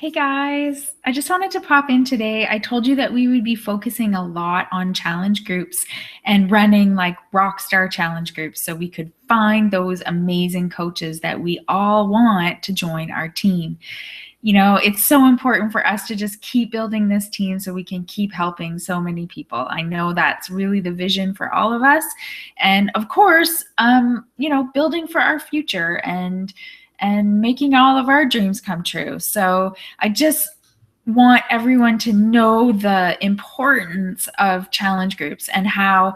Hey guys, I just wanted to pop in today. I told you that we would be focusing a lot on challenge groups and running like rock star challenge groups so we could find those amazing coaches that we all want to join our team. You know, it's so important for us to just keep building this team so we can keep helping so many people. I know that's really the vision for all of us. And of course, building for our future and making all of our dreams come true. So I just want everyone to know the importance of challenge groups and how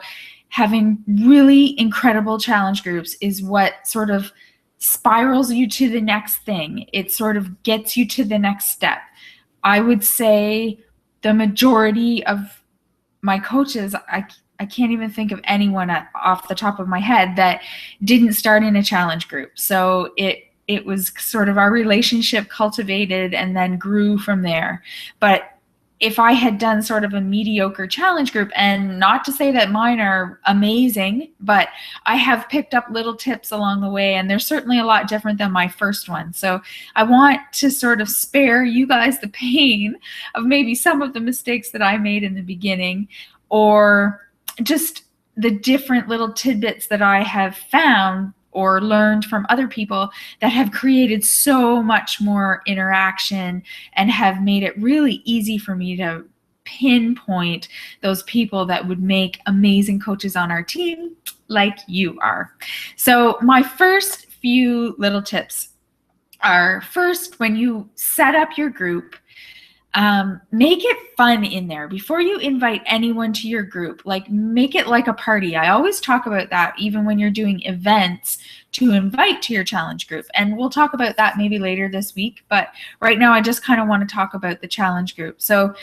having really incredible challenge groups is what sort of spirals you to the next thing. It sort of gets you to the next step. I would say the majority of my coaches, I can't even think of anyone off the top of my head that didn't start in a challenge group. So it was sort of our relationship cultivated and then grew from there. But if I had done sort of a mediocre challenge group, and not to say that mine are amazing, but I have picked up little tips along the way, and they're certainly a lot different than my first one. So I want to sort of spare you guys the pain of maybe some of the mistakes that I made in the beginning, or just the different little tidbits that I have found or learned from other people that have created so much more interaction and have made it really easy for me to pinpoint those people that would make amazing coaches on our team like you are. So my first few little tips are, first, when you set up your group, make it fun in there before you invite anyone to your group. Like, make it like a party. I always talk about that even when you're doing events to invite to your challenge group. And we'll talk about that maybe later this week. But right now I just kind of want to talk about the challenge group. So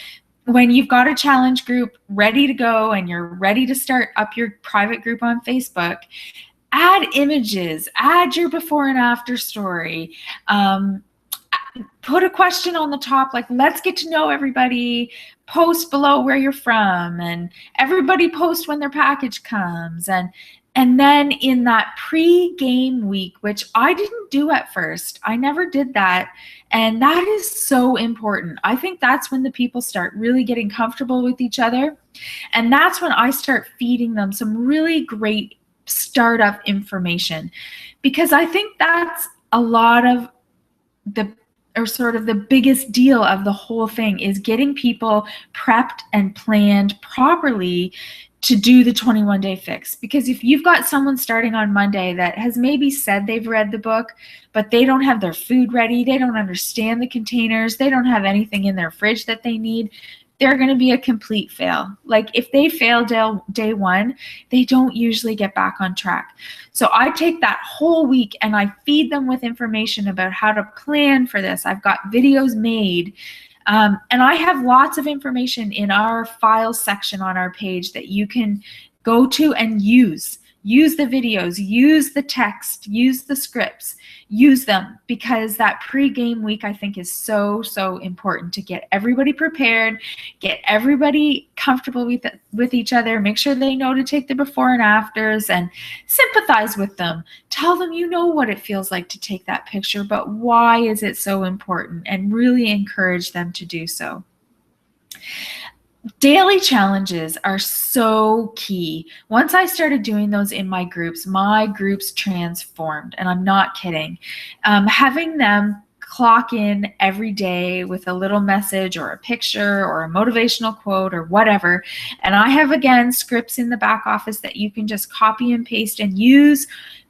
when you've got a challenge group ready to go and you're ready to start up your private group on Facebook, add images, add your before and after story. Put a question on the top, like, let's get to know everybody, post below where you're from, and everybody post when their package comes. And then in that pre-game week, which I didn't do at first, I never did that. And that is so important. I think that's when the people start really getting comfortable with each other. And that's when I start feeding them some really great startup information, because I think that's a lot of the biggest deal of the whole thing, is getting people prepped and planned properly to do the 21-day fix. Because if you've got someone starting on Monday that has maybe said they've read the book, but they don't have their food ready, they don't understand the containers, they don't have anything in their fridge that they need, they're going to be a complete fail. Like, if they fail day one, they don't usually get back on track. So I take that whole week and I feed them with information about how to plan for this. I've got videos made. And I have lots of information in our files section on our page that you can go to and use. Use the videos, use the text, use the scripts, use them, because that pre-game week, I think, is so, so important to get everybody prepared, get everybody comfortable with each other, make sure they know to take the before and afters, and sympathize with them. Tell them you know what it feels like to take that picture, but why is it so important, and really encourage them to do so. Daily challenges are so key. Once I started doing those in my groups transformed, and I'm not kidding. Having them clock in every day with a little message or a picture or a motivational quote or whatever. And I have, again, scripts in the back office that you can just copy and paste and use,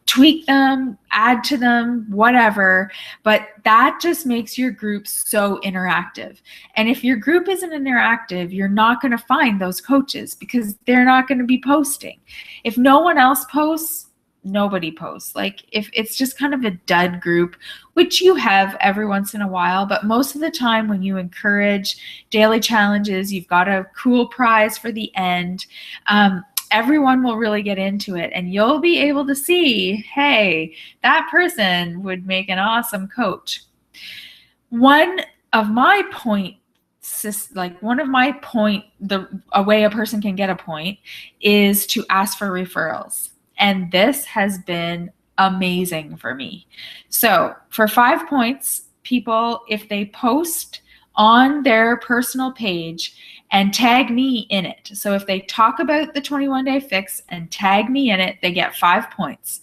tweak them, add to them, whatever. But that just makes your group so interactive. And if your group isn't interactive, you're not going to find those coaches, because they're not going to be posting. If no one else posts, nobody posts. Like, if it's just kind of a dud group, which you have every once in a while, but most of the time when you encourage daily challenges, you've got a cool prize for the end. Everyone will really get into it, and you'll be able to see, hey, that person would make an awesome coach. A way a person can get a point is to ask for referrals. And this has been amazing for me. So for 5 points, people if they post on their personal page and tag me in it. So if they talk about the 21-day fix and tag me in it, they get 5 points.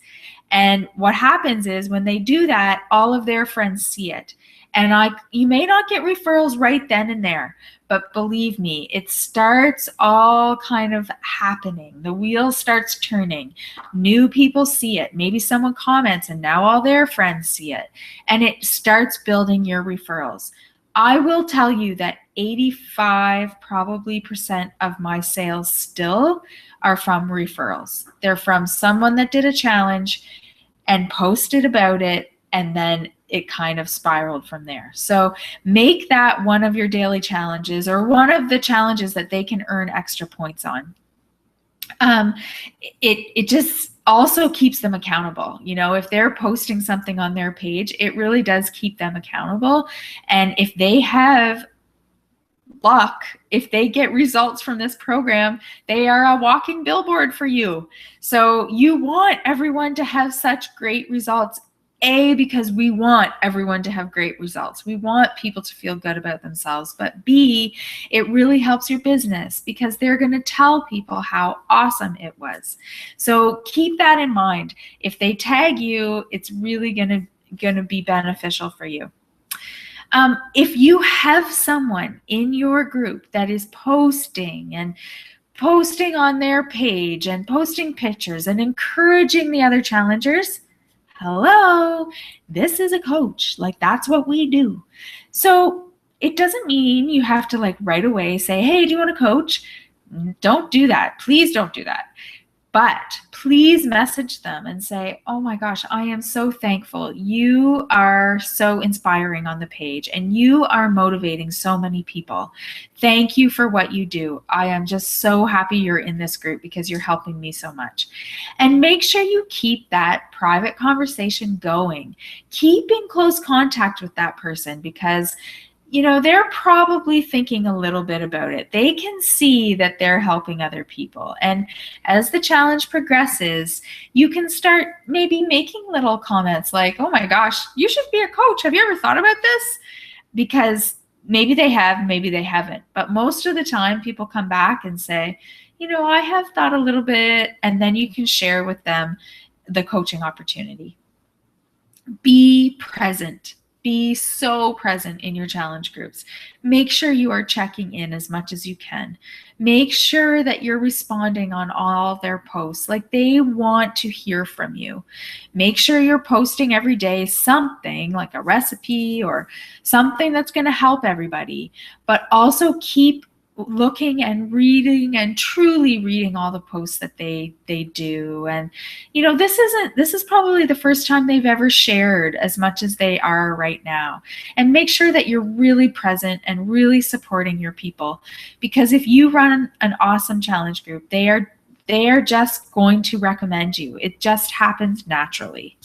And what happens is when they do that, all of their friends see it. And you may not get referrals right then and there, but believe me, it starts all kind of happening. The wheel starts turning. New people see it. Maybe someone comments and now all their friends see it. And it starts building your referrals. I will tell you that 85% probably of my sales still are from referrals. They're from someone that did a challenge and posted about it, and then it kind of spiraled from there. So make that one of your daily challenges, or one of the challenges that they can earn extra points on. It just also keeps them accountable. You know, if they're posting something on their page, it really does keep them accountable. And if they have luck, if they get results from this program, they are a walking billboard for you. So you want everyone to have such great results. A, because we want everyone to have great results. We want people to feel good about themselves. But B, it really helps your business because they're going to tell people how awesome it was. So keep that in mind. If they tag you, it's really going to be beneficial for you. If you have someone in your group that is posting on their page and posting pictures and encouraging the other challengers, hello, this is a coach. Like, that's what we do. So it doesn't mean you have to like right away say, hey, do you want to coach? Don't do that. Please don't do that. But please message them and say, oh my gosh, I am so thankful. You are so inspiring on the page and you are motivating so many people. Thank you for what you do. I am just so happy you're in this group because you're helping me so much. And make sure you keep that private conversation going. Keep in close contact with that person because you know, they're probably thinking a little bit about it. They can see that they're helping other people. And as the challenge progresses, you can start maybe making little comments like, oh my gosh, you should be a coach. Have you ever thought about this? Because maybe they have, maybe they haven't. But most of the time, people come back and say, you know, I have thought a little bit. And then you can share with them the coaching opportunity. Be present. Be so present in your challenge groups. Make sure you are checking in as much as you can. Make sure that you're responding on all their posts. Like, they want to hear from you. Make sure you're posting every day something like a recipe or something that's going to help everybody. But also keep looking and reading and truly reading all the posts that they do. And you know, this is probably the first time they've ever shared as much as they are right now. And make sure that you're really present and really supporting your people, because if you run an awesome challenge group, they are just going to recommend you. It just happens naturally.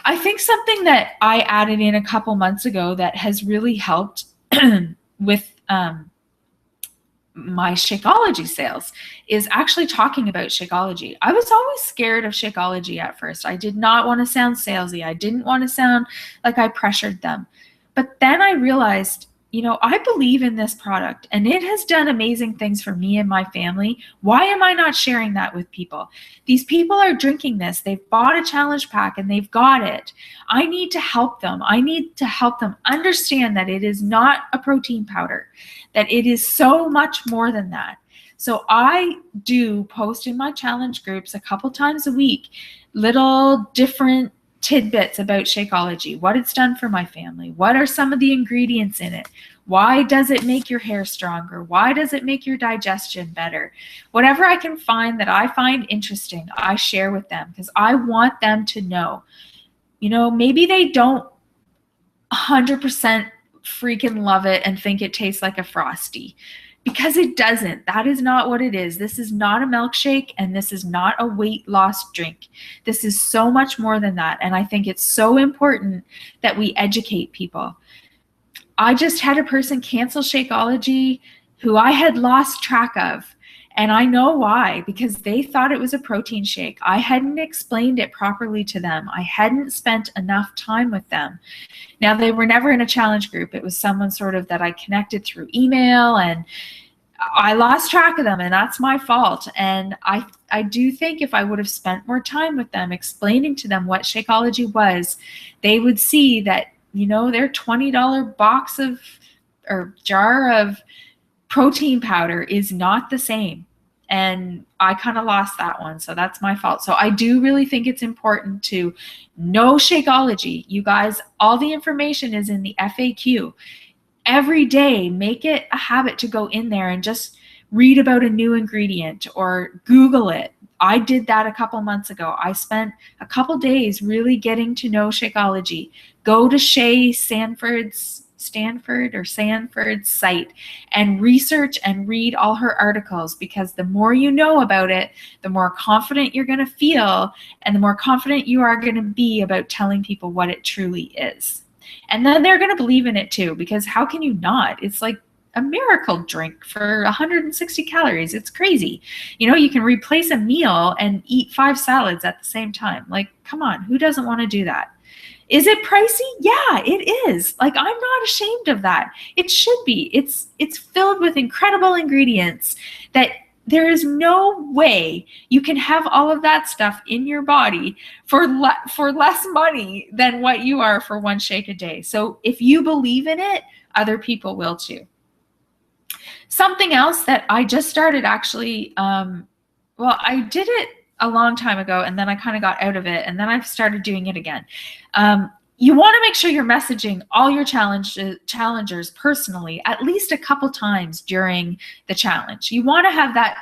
I think something that I added in a couple months ago that has really helped with my Shakeology sales is actually talking about Shakeology. I was always scared of Shakeology at first. I did not want to sound salesy. I didn't want to sound like I pressured them. But then I realized, you know, I believe in this product and it has done amazing things for me and my family. Why am I not sharing that with people? These people are drinking this. They've bought a challenge pack and they've got it. I need to help them. I need to help them understand that it is not a protein powder, that it is so much more than that. So I do post in my challenge groups a couple times a week, little different tidbits about Shakeology, what it's done for my family, what are some of the ingredients in it, why does it make your hair stronger, why does it make your digestion better. Whatever I can find that I find interesting, I share with them because I want them to know. You know, maybe they don't 100% freaking love it and think it tastes like a Frosty, because it doesn't. That is not what it is. This is not a milkshake and this is not a weight loss drink. This is so much more than that. And I think it's so important that we educate people. I just had a person cancel Shakeology who I had lost track of. And I know why, because they thought it was a protein shake. I hadn't explained it properly to them. I hadn't spent enough time with them. Now, they were never in a challenge group. It was someone sort of that I connected through email, and I lost track of them, and that's my fault. And I do think if I would have spent more time with them, explaining to them what Shakeology was, they would see that, their $20 box of or jar of protein powder is not the same. And I kind of lost that one. So that's my fault. So I do really think it's important to know Shakeology. You guys, all the information is in the FAQ. Every day, make it a habit to go in there and just read about a new ingredient or Google it. I did that a couple months ago. I spent a couple days really getting to know Shakeology. Go to Sanford's site and research and read all her articles, because the more you know about it, the more confident you're going to feel, and the more confident you are going to be about telling people what it truly is. And then they're going to believe in it too, because how can you not? It's like a miracle drink for 160 calories. It's crazy. You can replace a meal and eat 5 salads at the same time. Like, come on, who doesn't want to do that? Is it pricey? Yeah, it is. Like, I'm not ashamed of that. It should be. It's filled with incredible ingredients that there is no way you can have all of that stuff in your body for less money than what you are for one shake a day. So if you believe in it, other people will too. Something else that I just started actually, I did it a long time ago, and then I kind of got out of it, and then I've started doing it again. You want to make sure you're messaging all your challengers personally at least a couple times during the challenge. You want to have that,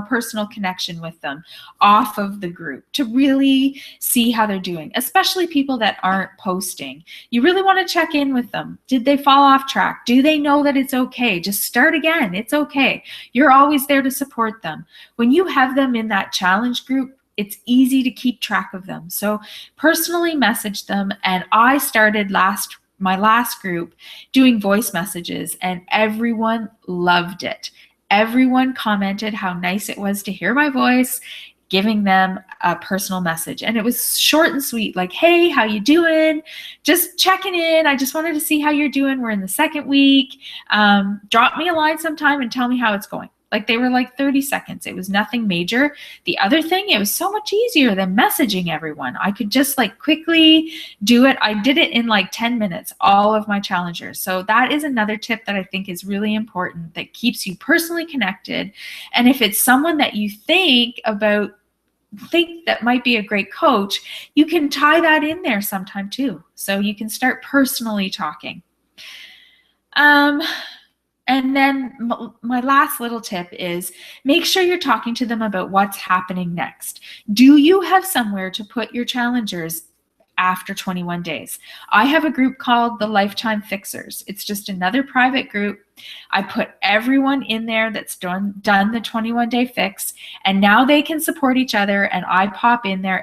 personal connection with them off of the group to really see how they're doing, especially people that aren't posting. You really want to check in with them. Did they fall off track? Do they know that it's okay? Just start again. It's okay. You're always there to support them. When you have them in that challenge group, it's easy to keep track of them. So personally message them. And I started my last group doing voice messages, and everyone loved it. Everyone commented how nice it was to hear my voice, giving them a personal message. And it was short and sweet, like, hey, how you doing? Just checking in. I just wanted to see how you're doing. We're in the 2nd week. Drop me a line sometime and tell me how it's going. Like, they were like 30 seconds. It was nothing major. The other thing, it was so much easier than messaging everyone. I could just quickly do it. I did it in 10 minutes, all of my challengers. So that is another tip that I think is really important, that keeps you personally connected. And if it's someone that you think that might be a great coach, you can tie that in there sometime too. So you can start personally talking. And then my last little tip is make sure you're talking to them about what's happening next. Do you have somewhere to put your challengers after 21 days? I have a group called the Lifetime Fixers. It's just another private group. I put everyone in there that's done the 21-day fix, and now they can support each other, and I pop in there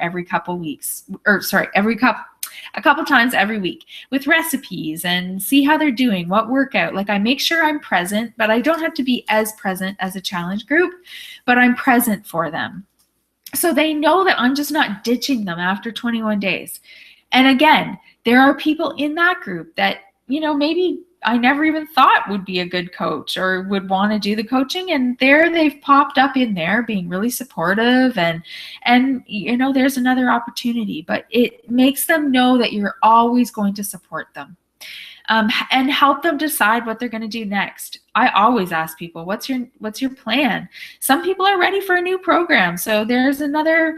a couple times every week with recipes and see how they're doing, what workout. I make sure I'm present, but I don't have to be as present as a challenge group, but I'm present for them. So they know that I'm just not ditching them after 21 days. And again, there are people in that group that, maybe I never even thought would be a good coach or would want to do the coaching, and they've popped up in there being really supportive, and there's another opportunity. But it makes them know that you're always going to support them, and help them decide what they're going to do next. I always ask people, what's your plan? Some people are ready for a new program, so there's another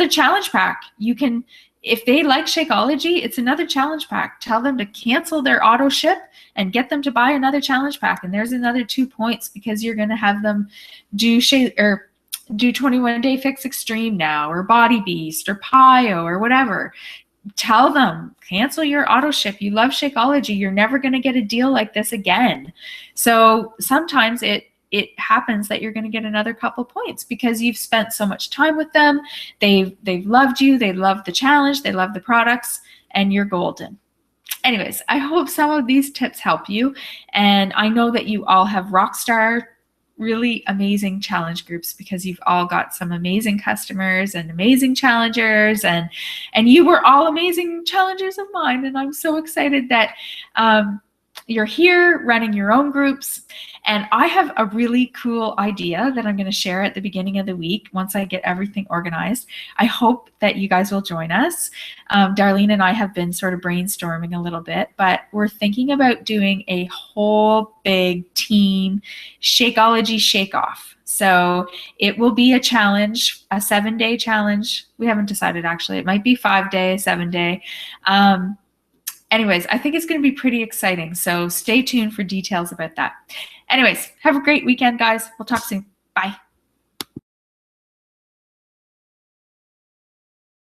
challenge pack. You can, if they like Shakeology, it's another challenge pack. Tell them to cancel their auto ship and get them to buy another challenge pack. And there's another 2 points, because you're going to have them do 21-day fix extreme now, or body beast, or PIO, or whatever. Tell them, cancel your auto ship. You love Shakeology. You're never going to get a deal like this again. So sometimes it happens that you're going to get another couple points because you've spent so much time with them. They've loved you. They love the challenge. They love the products, and you're golden. Anyways, I hope some of these tips help you. And I know that you all have rockstar really amazing challenge groups because you've all got some amazing customers and amazing challengers, and you were all amazing challengers of mine. And I'm so excited that you're here running your own groups. And I have a really cool idea that I'm going to share at the beginning of the week once I get everything organized. I hope that you guys will join us. Darlene and I have been sort of brainstorming a little bit, but we're thinking about doing a whole big team Shakeology shake-off. So it will be a challenge, a 7-day challenge. We haven't decided, actually. It might be 5-day, 7-day. Anyways, I think it's going to be pretty exciting. So stay tuned for details about that. Anyways, have a great weekend, guys. We'll talk soon. Bye.